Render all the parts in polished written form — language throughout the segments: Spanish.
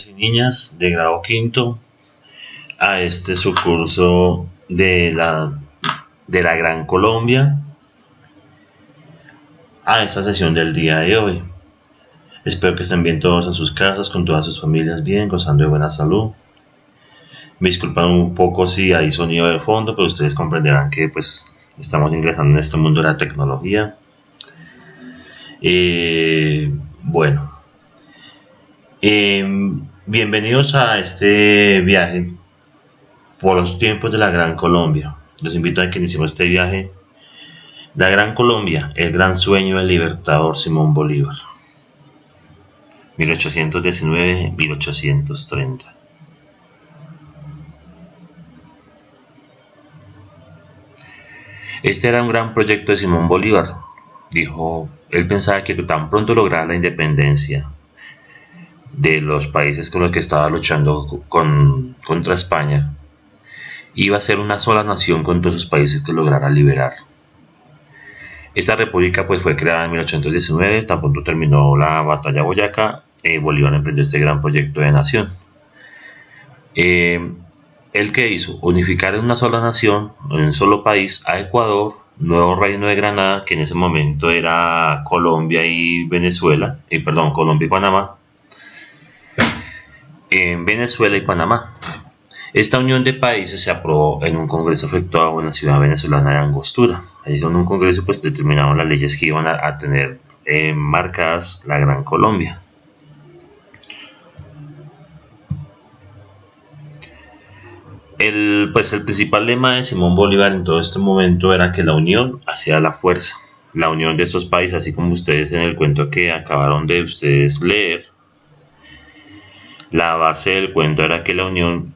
y niñas de grado quinto a este su curso de la Gran Colombia, a esta sesión del día de hoy. Espero que estén bien todos en sus casas, con todas sus familias bien, gozando de buena salud. Me disculpan un poco si hay sonido de fondo, pero ustedes comprenderán que pues estamos ingresando en este mundo de la tecnología. Bueno, bienvenidos a este viaje por los tiempos de la Gran Colombia. Los invito a que iniciemos este viaje. La Gran Colombia, el gran sueño del libertador Simón Bolívar. 1819-1830. Este era un gran proyecto de Simón Bolívar. Dijo, él pensaba que tan pronto lograra la independencia de los países con los que estaba luchando contra España, iba a ser una sola nación con todos esos países que lograra liberar. Esta república pues fue creada en 1819, tan pronto terminó la batalla de Boyacá, Bolívar emprendió este gran proyecto de nación. ¿Él qué hizo? Unificar en una sola nación, en un solo país, a Ecuador, nuevo reino de Granada, que en ese momento era Colombia y Venezuela, Colombia y Panamá, en Venezuela y Panamá. Esta unión de países se aprobó en un congreso efectuado en la ciudad venezolana de Angostura. Allí en un congreso pues determinaban las leyes que iban a tener marcadas la Gran Colombia. El principal lema de Simón Bolívar en todo este momento era que la unión hacía la fuerza. La unión de estos países, así como ustedes en el cuento que acabaron de ustedes leer, la base del cuento era que la unión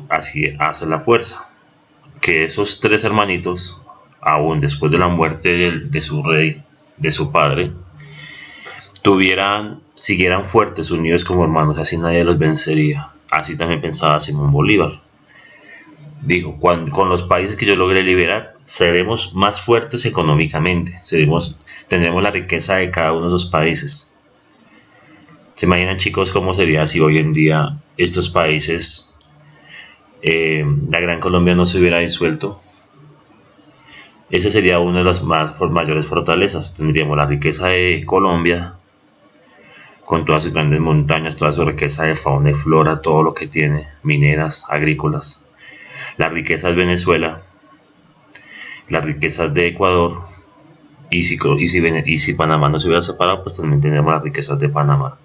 hace la fuerza. Que esos tres hermanitos, aún después de la muerte de su rey, de su padre, siguieran fuertes, unidos como hermanos, así nadie los vencería. Así también pensaba Simón Bolívar. Dijo, con los países que yo logré liberar, seremos más fuertes económicamente, tendremos la riqueza de cada uno de esos países. ¿Se imaginan, chicos, cómo sería si hoy en día estos países, la Gran Colombia no se hubiera disuelto? Esa sería una de las mayores fortalezas. Tendríamos la riqueza de Colombia, con todas sus grandes montañas, toda su riqueza de fauna y flora, todo lo que tiene, mineras, agrícolas. Las riquezas de Venezuela, las riquezas de Ecuador, y si Panamá no se hubiera separado, pues también tendríamos las riquezas de Panamá.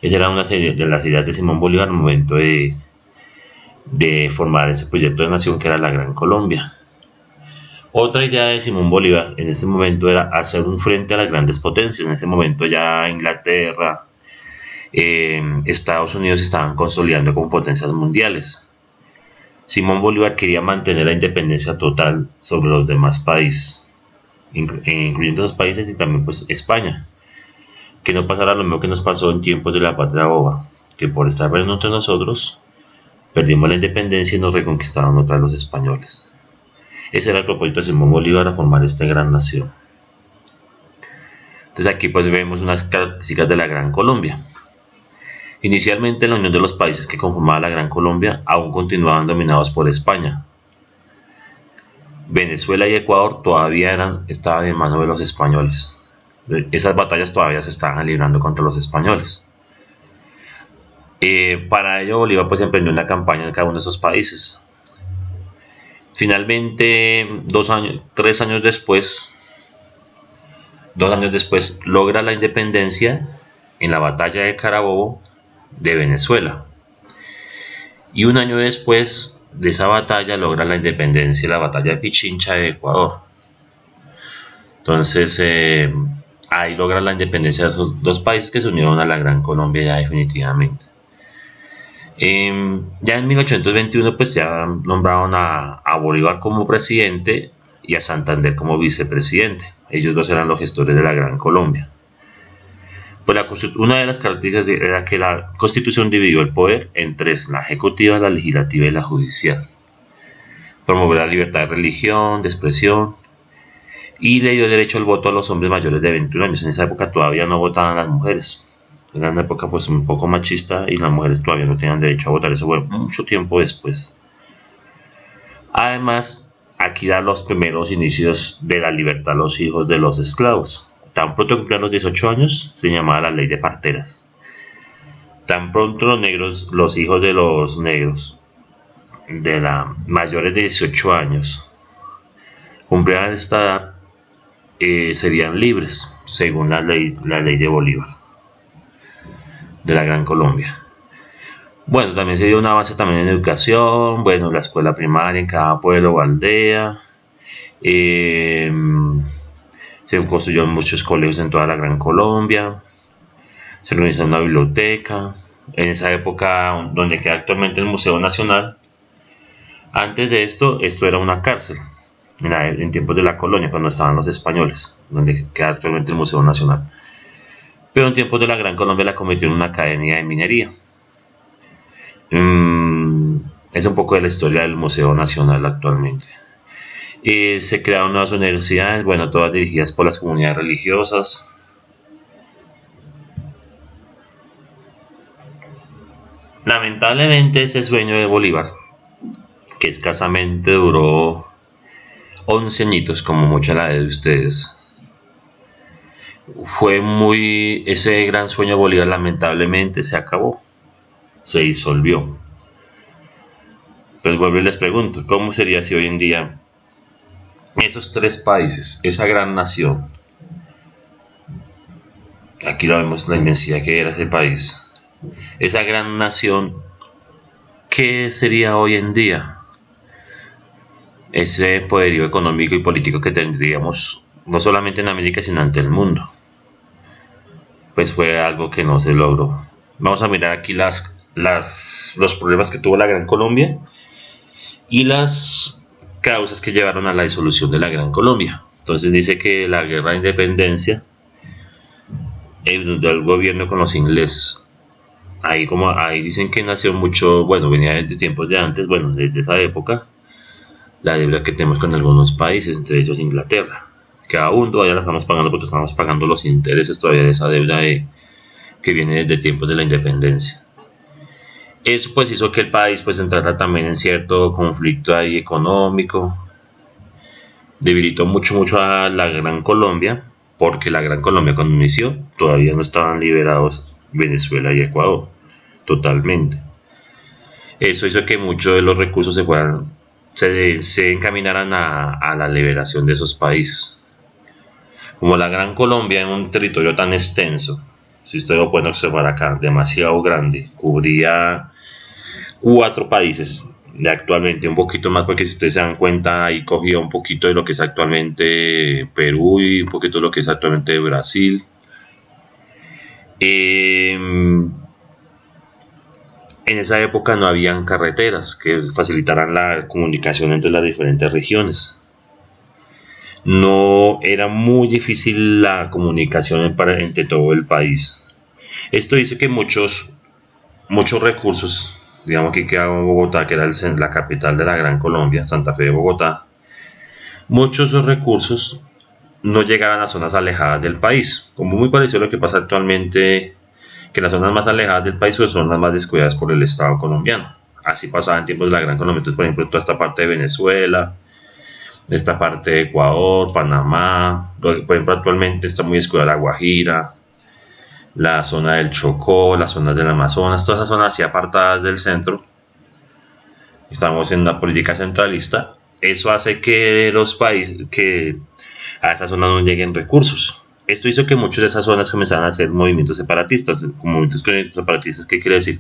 Esa era una de las ideas de Simón Bolívar al momento de formar ese proyecto de nación que era la Gran Colombia. Otra idea de Simón Bolívar en ese momento era hacer un frente a las grandes potencias. En ese momento ya Inglaterra, Estados Unidos estaban consolidando como potencias mundiales. Simón Bolívar quería mantener la independencia total sobre los demás países, incluyendo esos países y también pues España. Que no pasara lo mismo que nos pasó en tiempos de la patria boba, que por estar bien entre nosotros perdimos la independencia y nos reconquistaron otra vez los españoles. Ese era el propósito de Simón Bolívar, a formar esta gran nación. Entonces aquí pues vemos unas características de la Gran Colombia. Inicialmente la unión de los países que conformaban la Gran Colombia aún continuaban dominados por España. Venezuela y Ecuador todavía estaban en manos de los españoles. Esas batallas todavía se estaban librando contra los españoles. Para ello Bolívar pues emprendió una campaña en cada uno de esos países. Finalmente, 2 años después, logra la independencia en la batalla de Carabobo de Venezuela. Y un año después de esa batalla logra la independencia en la batalla de Pichincha de Ecuador. Entonces, ahí logra la independencia de esos dos países que se unieron a la Gran Colombia ya definitivamente. Ya en 1821 pues ya nombraron a Bolívar como presidente y a Santander como vicepresidente. Ellos dos eran los gestores de la Gran Colombia. Pues una de las características era que la Constitución dividió el poder en tres: la ejecutiva, la legislativa y la judicial. Promovió la libertad de religión, de expresión, y le dio derecho al voto a los hombres mayores de 21 años. En esa época todavía no votaban las mujeres. Era una época pues un poco machista y las mujeres todavía no tenían derecho a votar. Eso fue mucho tiempo después. Además, aquí dan los primeros inicios de la libertad a los hijos de los esclavos. Tan pronto cumplían los 18 años, se llamaba la ley de parteras. Tan pronto los negros, los hijos de los negros, de la mayores de 18 años, cumplieran esta edad, serían libres, según la ley de Bolívar, de la Gran Colombia. Bueno, también se dio un avance también en educación, bueno, la escuela primaria en cada pueblo o aldea, eh, se construyeron muchos colegios en toda la Gran Colombia, se organizó una biblioteca, en esa época donde queda actualmente el Museo Nacional. Antes de esto era una cárcel, en tiempos de la colonia, cuando estaban los españoles, donde queda actualmente el Museo Nacional. Pero en tiempos de la Gran Colombia la convirtieron en una academia de minería. Es un poco de la historia del Museo Nacional actualmente. Se crearon nuevas universidades, bueno, todas dirigidas por las comunidades religiosas. Lamentablemente ese sueño de Bolívar, que escasamente duró 11 añitos, como mucha la de ustedes, ese gran sueño de Bolívar lamentablemente se acabó, se disolvió. Entonces vuelvo y les pregunto, ¿cómo sería si hoy en día esos tres países, esa gran nación, aquí lo vemos la inmensidad que era ese país, esa gran nación, ¿qué sería hoy en día? Ese poderío económico y político que tendríamos no solamente en América sino ante el mundo, pues fue algo que no se logró. Vamos a mirar aquí los problemas que tuvo la Gran Colombia y las causas que llevaron a la disolución de la Gran Colombia. Entonces dice que la guerra de independencia del gobierno con los ingleses. Ahí dicen que nació mucho, bueno, venía desde tiempos de antes, bueno, desde esa época, la deuda que tenemos con algunos países, entre ellos Inglaterra, que aún todavía la estamos pagando porque estamos pagando los intereses todavía de esa deuda que viene desde tiempos de la independencia. Eso pues hizo que el país pues entrara también en cierto conflicto ahí económico, debilitó mucho a la Gran Colombia, porque la Gran Colombia cuando inició todavía no estaban liberados Venezuela y Ecuador totalmente. Eso hizo que muchos de los recursos se encaminaran a la liberación de esos países. Como la Gran Colombia en un territorio tan extenso, si ustedes lo pueden observar acá, demasiado grande, cubría 4 países de actualmente, un poquito más, porque si ustedes se dan cuenta, ahí cogía un poquito de lo que es actualmente Perú y un poquito de lo que es actualmente Brasil. En esa época no habían carreteras que facilitaran la comunicación entre las diferentes regiones. No era muy difícil la comunicación entre todo el país. Esto dice que muchos recursos, digamos que queda Bogotá, que era la capital de la Gran Colombia, Santa Fe de Bogotá, muchos de esos recursos no llegaban a zonas alejadas del país, como muy parecido a lo que pasa actualmente, que las zonas más alejadas del país son las más descuidadas por el Estado colombiano. Así pasaba en tiempos de la Gran Colombia. Entonces, por ejemplo, toda esta parte de Venezuela, esta parte de Ecuador, Panamá, por ejemplo, actualmente está muy descuidada la Guajira, la zona del Chocó, las zonas del Amazonas, todas esas zonas así apartadas del centro. Estamos en una política centralista. Eso hace que que a esas zonas no lleguen recursos. Esto hizo que muchas de esas zonas comenzaran a hacer movimientos separatistas. Movimientos separatistas, ¿qué quiere decir?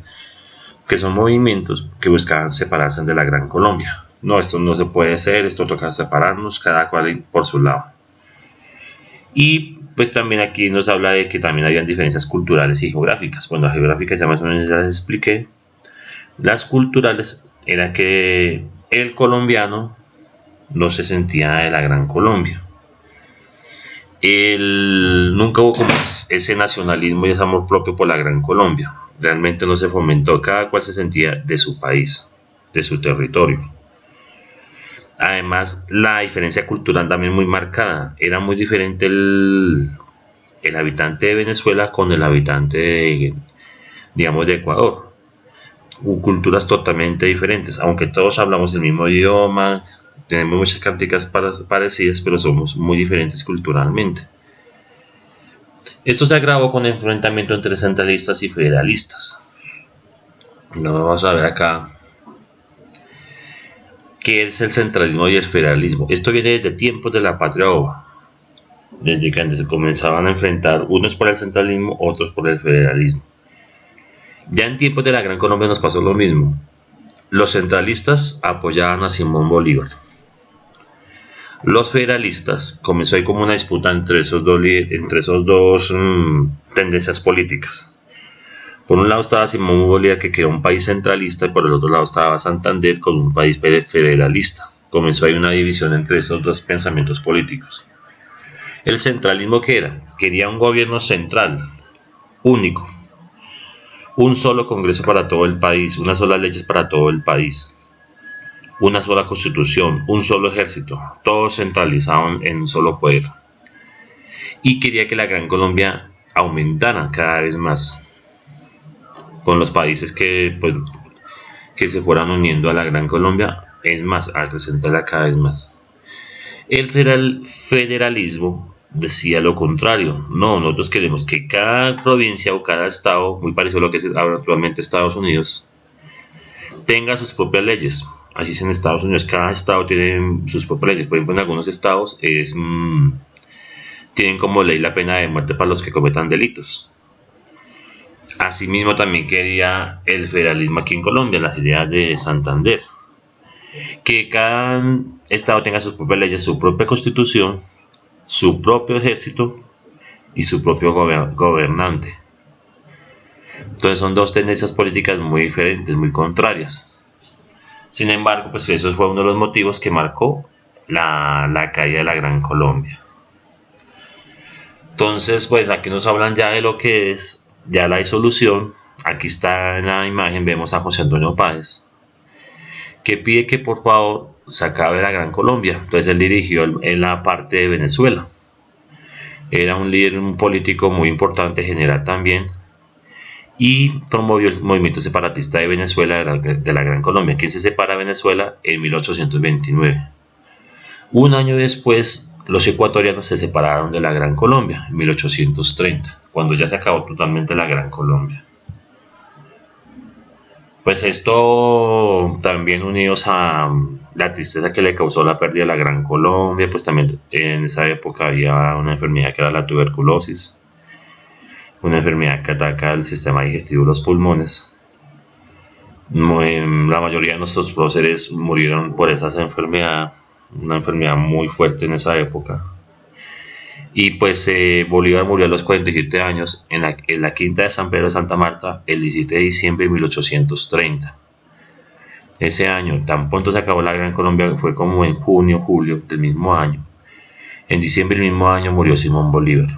Que son movimientos que buscaban separarse de la Gran Colombia. No, esto no se puede hacer, esto toca separarnos, cada cual por su lado. Y pues también aquí nos habla de que también habían diferencias culturales y geográficas. Bueno, las geográficas ya más o menos ya les expliqué. Las culturales era que el colombiano no se sentía de la Gran Colombia. Nunca hubo como ese nacionalismo y ese amor propio por la Gran Colombia. Realmente no se fomentó, cada cual se sentía de su país, de su territorio. Además, la diferencia cultural también muy marcada. Era muy diferente el habitante de Venezuela con el habitante de, digamos, de Ecuador. Culturas totalmente diferentes, aunque todos hablamos el mismo idioma, tenemos muchas características parecidas, pero somos muy diferentes culturalmente. Esto se agravó con el enfrentamiento entre centralistas y federalistas. Lo vamos a ver acá. ¿Qué es el centralismo y el federalismo? Esto viene desde tiempos de la Patria Ova, desde que antes se comenzaban a enfrentar unos por el centralismo, otros por el federalismo. Ya en tiempos de la Gran Colombia nos pasó lo mismo. Los centralistas apoyaban a Simón Bolívar. Los federalistas, comenzó ahí como una disputa entre esos dos tendencias políticas. Por un lado estaba Simón Bolívar, que quería un país centralista, y por el otro lado estaba Santander con un país federalista. Comenzó ahí una división entre esos dos pensamientos políticos. El centralismo, ¿qué era? Quería un gobierno central, único, un solo Congreso para todo el país, unas solas leyes para todo el país, una sola constitución, un solo ejército, todo centralizado en un solo poder. Y quería que la Gran Colombia aumentara cada vez más, con los países que se fueran uniendo a la Gran Colombia, es más, a acrecentarla cada vez más. El federalismo decía lo contrario. No, nosotros queremos que cada provincia o cada estado, muy parecido a lo que es ahora actualmente Estados Unidos, tenga sus propias leyes. Así es en Estados Unidos, cada estado tiene sus propias leyes. Por ejemplo, en algunos estados tienen como ley la pena de muerte para los que cometan delitos. Asimismo, también quería el federalismo aquí en Colombia, las ideas de Santander, que cada estado tenga sus propias leyes, su propia constitución, su propio ejército y su propio gobernante. Entonces son dos tendencias políticas muy diferentes, muy contrarias. Sin embargo, pues eso fue uno de los motivos que marcó la caída de la Gran Colombia. Entonces, pues aquí nos hablan ya de lo que es ya la disolución. Aquí está en la imagen, vemos a José Antonio Páez, que pide que por favor se acabe la Gran Colombia. Entonces él dirigió en la parte de Venezuela. Era un líder, un político muy importante, general también, y promovió el movimiento separatista de Venezuela de la Gran Colombia, que se separa Venezuela en 1829. Un año después, los ecuatorianos se separaron de la Gran Colombia, en 1830, cuando ya se acabó totalmente la Gran Colombia. Pues esto también unidos a la tristeza que le causó la pérdida de la Gran Colombia, pues también en esa época había una enfermedad que era la tuberculosis, una enfermedad que ataca el sistema digestivo y los pulmones. La mayoría de nuestros próceres murieron por esa enfermedad, una enfermedad muy fuerte en esa época. Y pues Bolívar murió a los 47 años en la quinta de San Pedro de Santa Marta el 17 de diciembre de 1830. Ese año, tan pronto se acabó la Gran Colombia, fue como en junio, julio del mismo año. En diciembre del mismo año murió Simón Bolívar.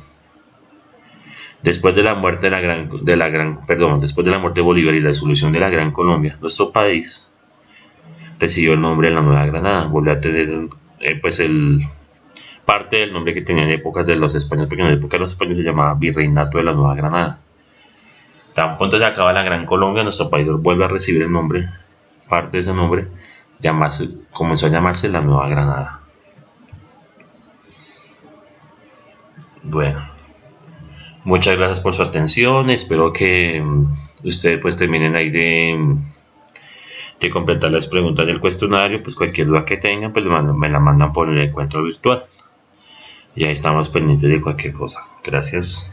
Después de la muerte después de la muerte de Bolívar y la disolución de la Gran Colombia, nuestro país recibió el nombre de la Nueva Granada. Volvió a tener parte del nombre que tenían en épocas de los españoles, porque en la época de los españoles se llamaba Virreinato de la Nueva Granada. Tan pronto se acaba la Gran Colombia, nuestro país vuelve a recibir el nombre, parte de ese nombre, comenzó a llamarse la Nueva Granada. Bueno, muchas gracias por su atención, espero que ustedes pues terminen ahí de completar las preguntas del cuestionario. Pues cualquier duda que tengan, pues me la mandan por el encuentro virtual. Y ahí estamos pendientes de cualquier cosa. Gracias.